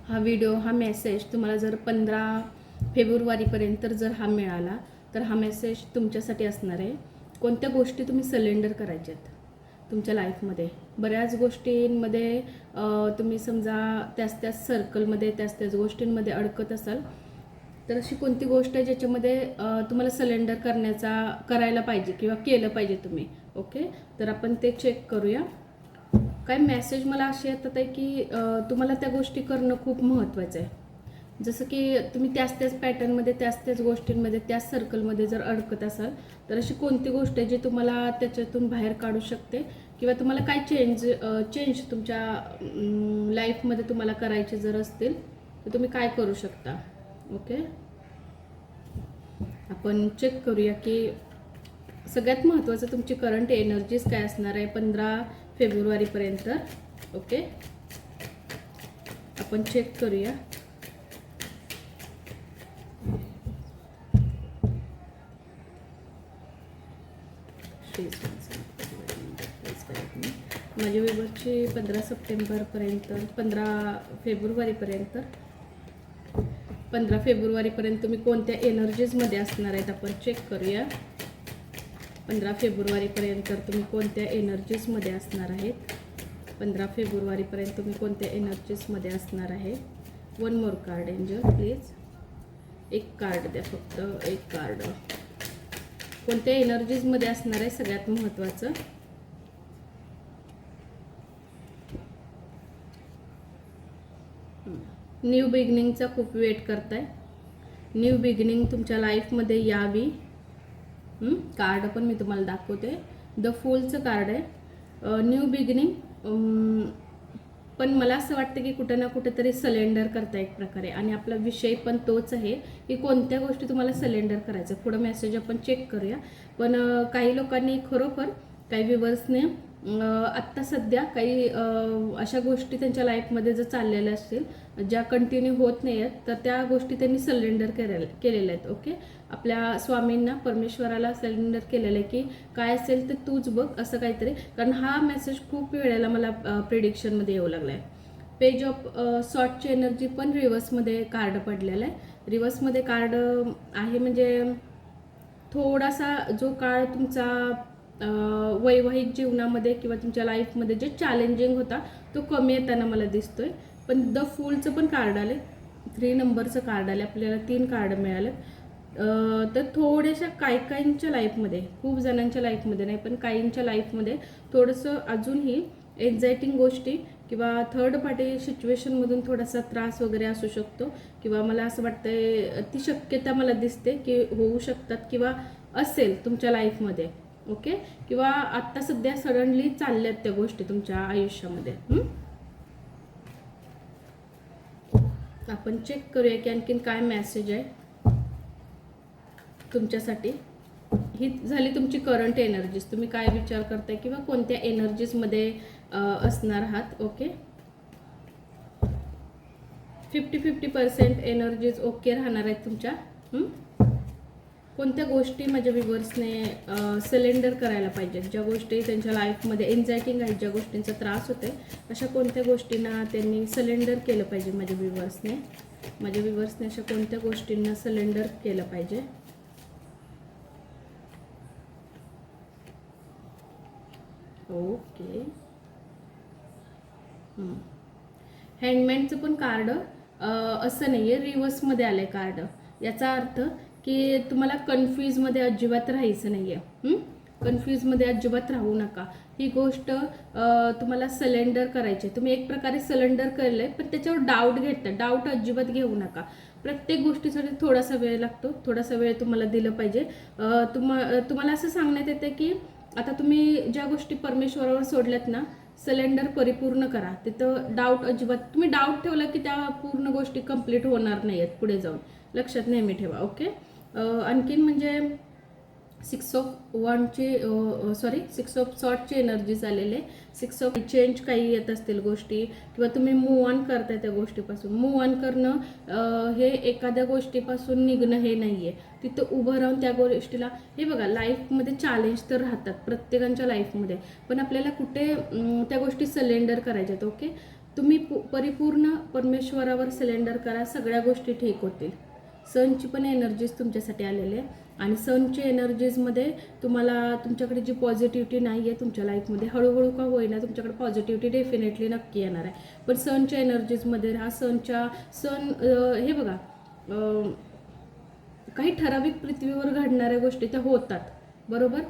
हा व्हिडिओ, हा मेसेज तुम्हाला जर 15 फेब्रुवारीपर्यंत जर हा मिळाला तर हा मेसेज तुमच्यासाठी असणार आहे. कोणत्या गोष्टी तुम्ही सलेंडर करायच्यात तुमच्या लाईफमध्ये. बऱ्याच गोष्टींमध्ये तुम्ही समजा त्याच सर्कलमध्ये त्याच गोष्टींमध्ये अडकत असाल, तर अशी कोणती गोष्ट आहे ज्याच्यामध्ये तुम्हाला सलेंडर करायला पाहिजे किंवा केलं पाहिजे तुम्ही. ओके, तर आपण ते चेक करूया. काय मेसेज मला असे येतात आहे की तुम्हाला त्या गोष्टी करणं खूप महत्त्वाचं आहे. जसं की तुम्ही त्याच पॅटर्नमध्ये त्याच गोष्टींमध्ये त्याच सर्कलमध्ये जर अडकत असाल, तर अशी कोणती गोष्ट आहे जी तुम्हाला त्याच्यातून बाहेर काढू शकते किंवा तुम्हाला काय चेंज तुमच्या लाईफमध्ये तुम्हाला करायचे जर असतील तर तुम्ही काय करू शकता. ओके, आपण चेक करूया की सगळ्यात महत्त्वाचं तुमची करंट एनर्जीज काय असणार आहे 15 फेब्रुवारीपर्यंत. ओके, आपण चेक करूया. माझ्या विभागची 15 सप्टेंबरपर्यंत 15 फेब्रुवारीपर्यंत तुम्ही कोणत्या एनर्जीजमध्ये असणार आहेत आपण चेक करूया. 15 फेब्रुवारीपर्यंत तुम्ही कोणत्या एनर्जीजमध्ये असणार आहेत. 15 फेब्रुवारीपर्यंत तुम्ही कोणत्या एनर्जीजमध्ये असणार आहे. One more card angel please. एक कार्ड द्या, फक्त एक कार्ड. कोणत्या एनर्जीजमध्ये असणार आहे सगळ्यात महत्त्वाचं. न्यू बिगिनिंगचा खूप वेट करताय. न्यू बिगिनिंग तुमच्या लाईफमध्ये यावी. कार्ड पण मी तुम्हाला दाखवते. द फूलचं कार्ड आहे. न्यू बिगिनिंग, पण मला असं वाटतं की कुठं ना कुठेतरी सलेंडर करता एक प्रकारे, आणि आपला विषय पण तोच आहे की कोणत्या गोष्टी तुम्हाला सलेंडर करायचं. पुढं मेसेज आपण चेक करूया. पण काही लोकांनी खरोखर, काही व्ह्यूअर्सने आत्ता सध्या काही अशा गोष्टी त्यांच्या लाईफमध्ये जर चाललेल्या असतील ज्या कंटिन्यू होत नाही आहेत, तर त्या गोष्टी त्यांनी सलेंडर केलेल्या आहेत. ओके, आपल्या स्वामींना, परमेश्वराला सलेंडर केलेलं आहे की काय असेल ते तूच बघ, असं काहीतरी. कारण हा मेसेज खूप वेळेला मला प्रिडिक्शनमध्ये येऊ लागला आहे. पेज ऑफ सॉर्टची एनर्जी पण रिव्हर्समध्ये कार्ड पडलेला आहे. रिव्हर्समध्ये कार्ड आहे म्हणजे थोडासा जो काळ तुमचा वैवाहिक जीवनामध्ये किंवा तुमच्या लाईफमध्ये जे चॅलेंजिंग होता तो कमी येताना मला दिसतोय. पण द फूलचं पण कार्ड आले, 3 नंबरचं कार्ड आले, आपल्याला 3 कार्ड मिळाले. तर थोड्याशा काहींच्या लाईफमध्ये, खूप जणांच्या लाईफमध्ये नाही पण काहींच्या लाईफमध्ये थोडंसं अजूनही एक्झायटिंग गोष्टी किंवा थर्ड पार्टी सिच्युएशनमधून थोडासा त्रास वगैरे असू शकतो, किंवा मला असं वाटतंय ती शक्यता मला दिसते की होऊ शकतात किंवा असेल तुमच्या लाईफमध्ये. ओके, किंवा आत्ता सध्या सडनली चालल्यात त्या गोष्टी तुमच्या आयुष्यामध्ये. आपण चेक करूया की आणखीन काय मेसेज आहे तुमच्यासाठी. ही झाली तुमची करंट एनर्जीज. तुम्ही काय विचार करताय किंवा कोणत्या एनर्जीजमध्ये असणार आहात. ओके, 50-50% एनर्जीज ओके राहणार आहेत तुमच्या. कोणत्या गोष्टी माझ्या व्ह्यूअर्सने सलेंडर करायला पाहिजेत, ज्या गोष्टी त्यांच्या लाईफमध्ये एन्झायटिंग आहेत, ज्या गोष्टींचा त्रास होते, अशा कोणत्या गोष्टींना त्यांनी सलेंडर केलं पाहिजे. माझ्या व्ह्यूअर्सने अशा कोणत्या गोष्टींना सलेंडर केलं पाहिजे. ओके, हँडमॅनचं पण कार्ड असं नाही आहे, रिव्हर्समध्ये आलं आहे कार्ड. याचा अर्थ की तुम्हाला कन्फ्यूजमध्ये अजिबात राहायचं नाही आहे. कन्फ्यूजमध्ये अजिबात राहू नका. ही गोष्ट तुम्हाला सलेंडर करायची आहे. तुम्ही एक प्रकारे सलेंडर केलं आहे, पण त्याच्यावर डाऊट अजिबात घेऊ नका. प्रत्येक गोष्टीसाठी थोडासा वेळ लागतो, थोडासा वेळ तुम्हाला दिलं पाहिजे. तुम्हाला असं सांगण्यात येतं की आता तुम्ही ज्या गोष्टी परमेश्वरावर सोडल्यात ना, सलेंडर परिपूर्ण करा. तिथं डाऊट अजिबात, तुम्ही डाऊट ठेवला की त्या पूर्ण गोष्टी कंप्लीट होणार नाही आहेत पुढे जाऊन, लक्षात नेहमी ठेवा. ओके, आणखीन म्हणजे 6 ऑफ सॉर्टची एनर्जीज आलेले. 6 ऑफ चेंज काही येत असतील गोष्टी, किंवा तुम्ही मूव ऑन करताय त्या गोष्टीपासून. मूव ऑन करणं हे एखाद्या गोष्टीपासून निघणं हे नाही आहे. तिथं उभं राहून त्या गोष्टीला, हे बघा, लाईफमध्ये चॅलेंज तर राहतात प्रत्येकाच्या लाईफमध्ये, पण आपल्याला कुठे त्या गोष्टी सलेंडर करायच्यात. ओके, तुम्ही परिपूर्ण परमेश्वरावर सिलेंडर करा, सगळ्या गोष्टी ठीक होतील. सनची पण एनर्जीज तुमच्यासाठी आलेले आहे आणि सनची एनर्जीजमध्ये तुम्हाला तुमच्याकडे जी पॉझिटिव्हिटी नाही आहे तुमच्या लाईफमध्ये, हळूहळू का होईना तुमच्याकडे पॉझिटिव्हिटी डेफिनेटली नक्की येणार आहे. पण सनच्या एनर्जीजमध्ये राहा. सण हे बघा, काही ठराविक पृथ्वीवर घडणाऱ्या गोष्टी त्या होतात, बरोबर.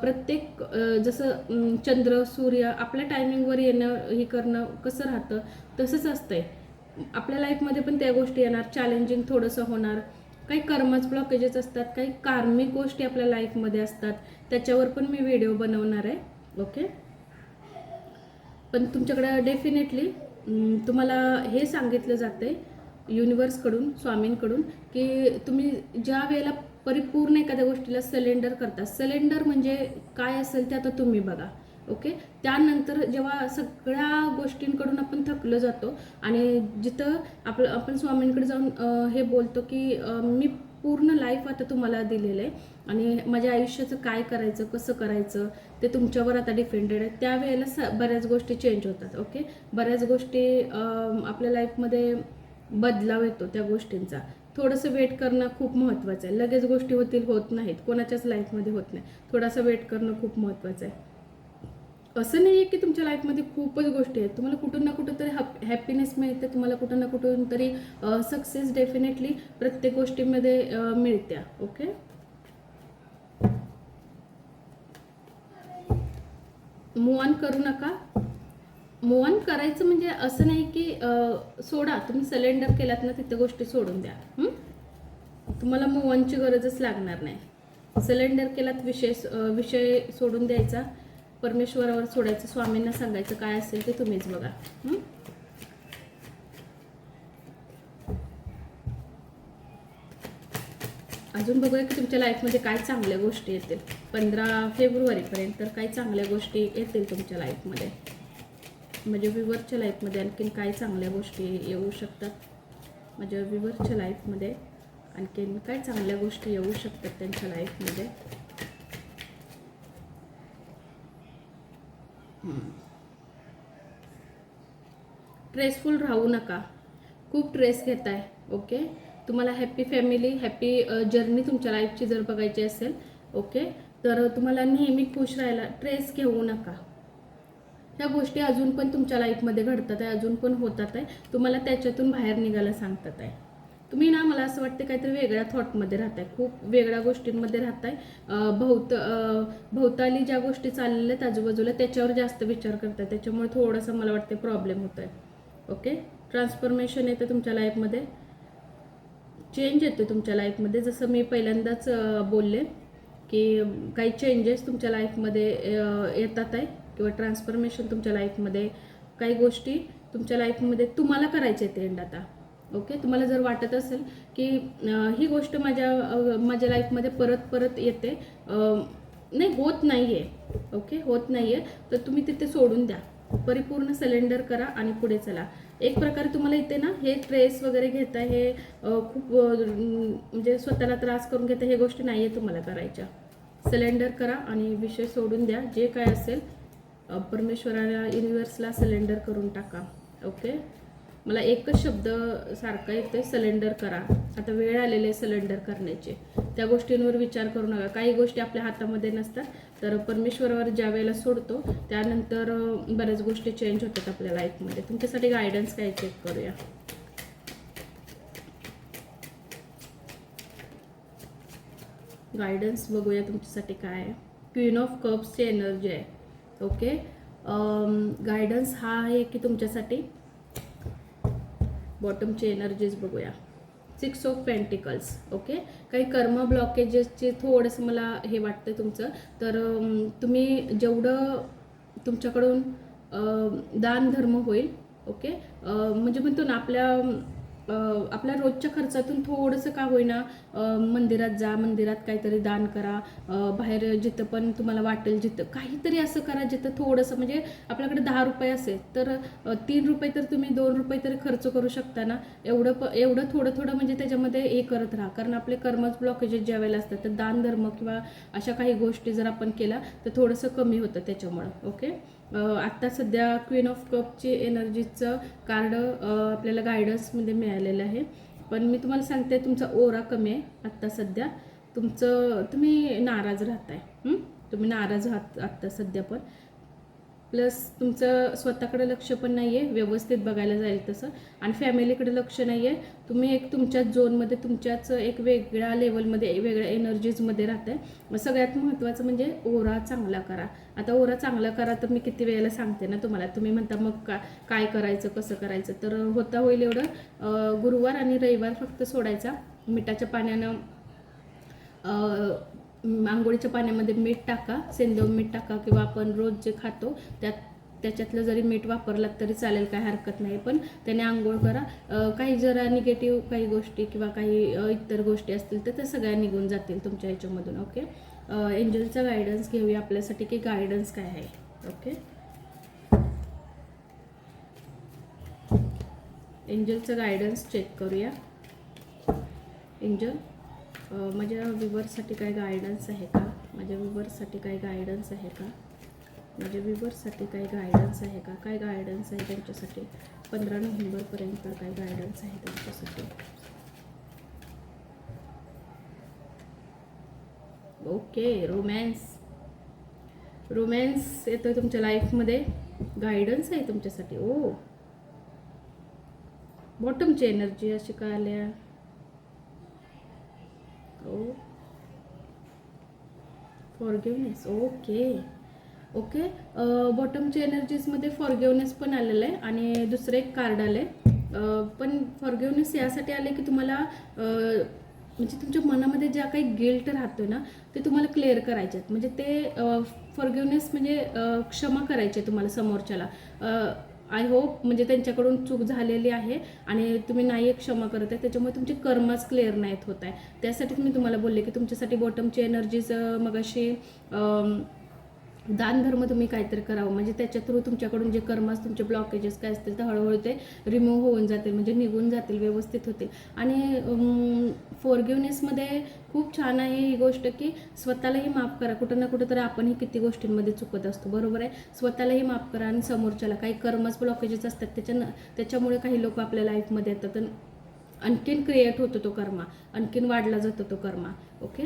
प्रत्येक जसं चंद्र सूर्य आपल्या टायमिंगवर येणं हे करणं कसं राहतं तसंच असतंय. आपल्या लाईफमध्ये पण त्या गोष्टी येणार, चॅलेंजिंग थोडंसं होणार. काही कर्मच ब्लॉकेजेस असतात, काही कार्मिक गोष्टी आपल्या लाईफमध्ये असतात, त्याच्यावर पण मी व्हिडिओ बनवणार आहे. ओके. पण तुमच्याकडे डेफिनेटली तुम्हाला हे सांगितलं जातंय युनिवर्सकडून, स्वामींकडून, की तुम्ही ज्या वेळेला परिपूर्ण एखाद्या गोष्टीला सिलेंडर करता, सिलेंडर म्हणजे काय असेल ते आता तुम्ही बघा. ओके. त्यानंतर जेव्हा सगळ्या गोष्टींकडून आपण थकलो जातो आणि जिथं आपण स्वामींकडे जाऊन हे बोलतो की मी पूर्ण लाईफ आता तुम्हाला दिलेलं आहे आणि माझ्या आयुष्याचं काय करायचं, कसं करायचं ते तुमच्यावर आता डिपेंडेड आहे, त्यावेळेला बऱ्याच गोष्टी चेंज होतात. ओके. बऱ्याच गोष्टी आपल्या लाईफमध्ये बदलाव येतो त्या गोष्टींचा. थोडंसं वेट करणं खूप महत्त्वाचं आहे. लगेच गोष्टी होत नाहीत, कोणाच्याच लाईफमध्ये होत नाही. थोडासा वेट करणं खूप महत्त्वाचं आहे. असं नाही आहे की तुमच्या लाईफमध्ये खूपच गोष्टी आहेत, तुम्हाला कुठून ना कुठं तरी हॅपीनेस मिळते, तुम्हाला कुठून ना कुठून तरी सक्सेस डेफिनेटली प्रत्येक गोष्टीमध्ये मिळत्या. ओके. मूव ऑन करू नका. मूव ऑन करायचं म्हणजे असं नाही की सोडा, तुम्ही सिलेंडर केलात ना तिथे गोष्टी सोडून द्या. तुम्हाला मूव ऑनची गरजच लागणार नाही. सिलेंडर केलात, विषय सोडून द्यायचा, परमेश्वरावर सोडायचं, स्वामींना सांगायचं काय असेल ते तुम्हीच बघा. अजून बघूया की तुमच्या लाईफमध्ये काय चांगल्या गोष्टी येतील. 15 फेब्रुवारीपर्यंत तर काही चांगल्या गोष्टी येतील तुमच्या लाईफमध्ये. म्हणजे व्ह्युअरच्या लाईफमध्ये आणखीन काय चांगल्या गोष्टी येऊ शकतात, माझ्या व्ह्युअरच्या लाईफमध्ये आणखीन काय चांगल्या गोष्टी येऊ शकतात त्यांच्या लाईफमध्ये. स्ट्रेसफुल राहू नका, खूप स्ट्रेस घेताय. ओके. तुम्हाला हॅपी फॅमिली, हॅपी जर्नी तुमच्या लाईफची जर बघायची असेल, ओके, तर तुम्हाला नेहमी खुश राहायला, स्ट्रेस घेऊ नका. ह्या गोष्टी अजून पण तुमच्या लाईफमध्ये घडतात आहे, अजून पण होतात आहे, तुम्हाला त्याच्यातून बाहेर निघायला सांगतात आहे. तुम्ही ना, मला असं वाटतं काहीतरी वेगळ्या थॉटमध्ये राहताय, खूप वेगळ्या गोष्टींमध्ये राहताय. भोवताली ज्या गोष्टी चाललेल्या आहेत आजूबाजूला त्याच्यावर जास्त विचार करताय, त्याच्यामुळे थोडंसं मला वाटतं प्रॉब्लेम होत आहे. ओके. ट्रान्सफॉर्मेशन येतं तुमच्या लाईफमध्ये, चेंज येतो तुमच्या लाईफमध्ये. जसं मी पहिल्यांदाच बोलले की काही चेंजेस तुमच्या लाईफमध्ये येतात आहे किंवा ट्रान्सफॉर्मेशन तुमच्या लाईफमध्ये, काही गोष्टी तुमच्या लाईफमध्ये तुम्हाला करायचे आहेत एंड आता. ओके. तुम्हाला जर वाटत असेल की ही गोष्ट माझ्या लाईफमध्ये परत येते, नाही होत नाही आहे, ओके, होत नाही आहे, तर तुम्ही तिथे सोडून द्या, परिपूर्ण सिलेंडर करा आणि पुढे चला. एक प्रकारे तुम्हाला इथे ना हे स्ट्रेस वगैरे घेता, हे खूप म्हणजे स्वतःला त्रास करून घेता, हे गोष्टी नाही आहे तुम्हाला करायच्या. सिलेंडर करा आणि विषय सोडून द्या. जे काय असेल परमेश्वराला, युनिवर्सला सिलेंडर करून टाका. ओके. मला एकच शब्द सारखा येतोय, सिलेंडर करा. आता वेळ आलेली आहे सिलेंडर करण्याची. त्या गोष्टींवर विचार करू नका. काही गोष्टी आपल्या हातामध्ये नसतात, तर परमेश्वरावर ज्या वेळेला सोडतो त्यानंतर बऱ्याच गोष्टी चेंज होतात आपल्या लाईफमध्ये. तुमच्यासाठी गायडन्स काय चेक करूया. गायडन्स बघूया तुमच्यासाठी काय आहे. क्वीन ऑफ कप्सची एनर्जी आहे. ओके. गायडन्स हा आहे की तुमच्यासाठी बॉटमची एनर्जीज बघूया. 6 ऑफ पेंटिकल्स. ओके. काही कर्म ब्लॉकेजेसचे थोडंसं मला हे वाटतं तुमचं, तर तुम्ही जेवढं तुमच्याकडून दान धर्म होईल, ओके, म्हणजे म्हणतो ना आपल्या रोजच्या खर्चातून थोडंसं का होईना मंदिरात जा, मंदिरात काहीतरी दान करा, बाहेर जिथं पण तुम्हाला वाटेल जिथं काहीतरी असं करा जिथं थोडंसं, म्हणजे आपल्याकडे 10 रुपये असेल तर 3 रुपये तर तुम्ही 2 रुपये तरी खर्च करू शकता ना. एवढं थोडं म्हणजे त्याच्यामध्ये हे करत राहा, कारण आपले कर्मच ब्लॉकेजेस ज्या वेळेला असतात तर दान धर्म किंवा अशा काही गोष्टी जर आपण केल्या तर थोडंसं कमी होतं त्याच्यामुळं. ओके. आत्ता सध्या क्वीन ऑफ कपची एनर्जीचं कार्ड आपल्याला गायडन्समध्ये मिळालेलं आहे. पण मी तुम्हाला सांगते तुमचा ओरा कमी आहे आत्ता सध्या. तुम्ही नाराज राहताय. तुम्ही नाराज आहात आत्ता सध्या पण. प्लस तुमचं स्वतःकडे लक्ष पण नाही आहे व्यवस्थित बघायला जाईल तसं, आणि फॅमिलीकडे लक्ष नाही आहे. तुम्ही एक तुमच्याच झोनमध्ये, तुमच्याच एक वेगळ्या लेवलमध्ये, वेगळ्या एनर्जीजमध्ये राहताय. सगळ्यात महत्त्वाचं म्हणजे ओरा चांगला करा. आता ओरा चांगला करा तर मी किती वेळेला सांगते ना तुम्हाला. तुम्ही म्हणता मग काय करायचं, कसं करायचं. तर होता होईल एवढं गुरुवार आणि रविवार फक्त सोडायचा. मिठाच्या पाण्यानं आंघोळीच्या पाण्यामध्ये मीठ टाका, सेंधव मीठ टाका, किंवा आपण रोज जे खातो त्याच्यातलं जरी मीठ वापरलात तरी चालेल, काय हरकत नाही. पण त्याने आंघोळ करा. काही जरा निगेटिव्ह काही गोष्टी किंवा काही इतर गोष्टी असतील तर त्या सगळ्या निघून जातील तुमच्या ह्याच्यामधून. ओके. एंजलचा गायडन्स घेऊया आपल्यासाठी की गायडन्स काय आहे. ओके. एंजलचा गायडन्स चेक करूया. एंजल, माझ्या व्ह्यूवर्ससाठी काय गायडन्स आहे का? माझ्या व्ह्यूवर्ससाठी काय गायडन्स आहे का? माझ्या व्ह्यूवर्ससाठी काय गायडन्स आहे का? काय गायडन्स आहे त्यांच्यासाठी 15 नोव्हेंबरपर्यंत? काय गायडन्स आहे त्यांच्यासाठी? ओके. रोमॅन्स येतोय तुमच्या लाईफमध्ये. गायडन्स आहे तुमच्यासाठी. ओ, बॉटमची एनर्जी अशी का आल्या? फॉरगिवनेस. ओके. बॉटमच्या एनर्जीजमध्ये फॉरगिवनेस पण आलेलं आहे, आणि दुसरं एक कार्ड आलं आहे. पण फॉरगिवनेस यासाठी आले की तुम्हाला म्हणजे तुमच्या मनामध्ये ज्या काही गिल्ट राहतो ना ते तुम्हाला क्लिअर करायचे आहेत. म्हणजे ते फॉरगिवनेस म्हणजे क्षमा करायची तुम्हाला समोरच्याला. आय होप म्हणजे त्यांच्याकडून चूक झालेली आहे आणि तुम्ही नाही क्षमा करत आहे, त्याच्यामुळे तुमचे कर्मच क्लिअर नाहीत होत आहे. त्यासाठीच मी तुम्हाला बोलले की तुमच्यासाठी बॉटमची एनर्जीज मग अशी दान धर्म तुम्ही काहीतरी करावं, म्हणजे त्याच्या थ्रू तुमच्याकडून जे कर्मास, तुमचे ब्लॉकेजेस काय असतील तर हळूहळू ते रिमूव्ह होऊन जातील, म्हणजे निघून जातील, व्यवस्थित होतील. आणि फॉरगिवनेसमध्ये खूप छान आहे ही गोष्ट की स्वतःलाही माफ करा. कुठं ना कुठं तर आपणही किती गोष्टींमध्ये चुकत असतो, बरोबर आहे. स्वतःलाही माफ करा आणि समोरच्याला काही कर्मच ब्लॉकेजेस असतात त्याच्यामुळे काही लोक आपल्या लाईफमध्ये येतात, आणखीन क्रिएट होतो तो कर्मा, आणखीन वाढला जातो तो कर्मा. ओके.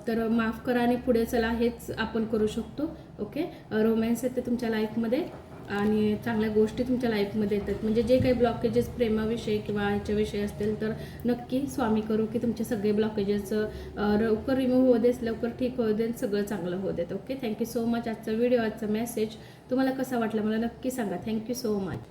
तर माफ करा आणि पुढे चला, हेच आपण करू शकतो. ओके. रोमॅन्स येते तुमच्या लाईफमध्ये आणि चांगल्या गोष्टी तुमच्या लाईफमध्ये येतात. म्हणजे जे काही ब्लॉकेजेस प्रेमाविषयी किंवा ह्याच्याविषयी असतील तर नक्की स्वामी करू की तुमचे सगळे ब्लॉकेजेस लवकर रिमूव्ह होऊ देत, लवकर ठीक होऊ देत, सगळं चांगलं होऊ देत. ओके. Thank you so much. आजचा व्हिडिओ, आजचा मेसेज तुम्हाला कसा वाटला मला नक्की सांगा. Thank you so much.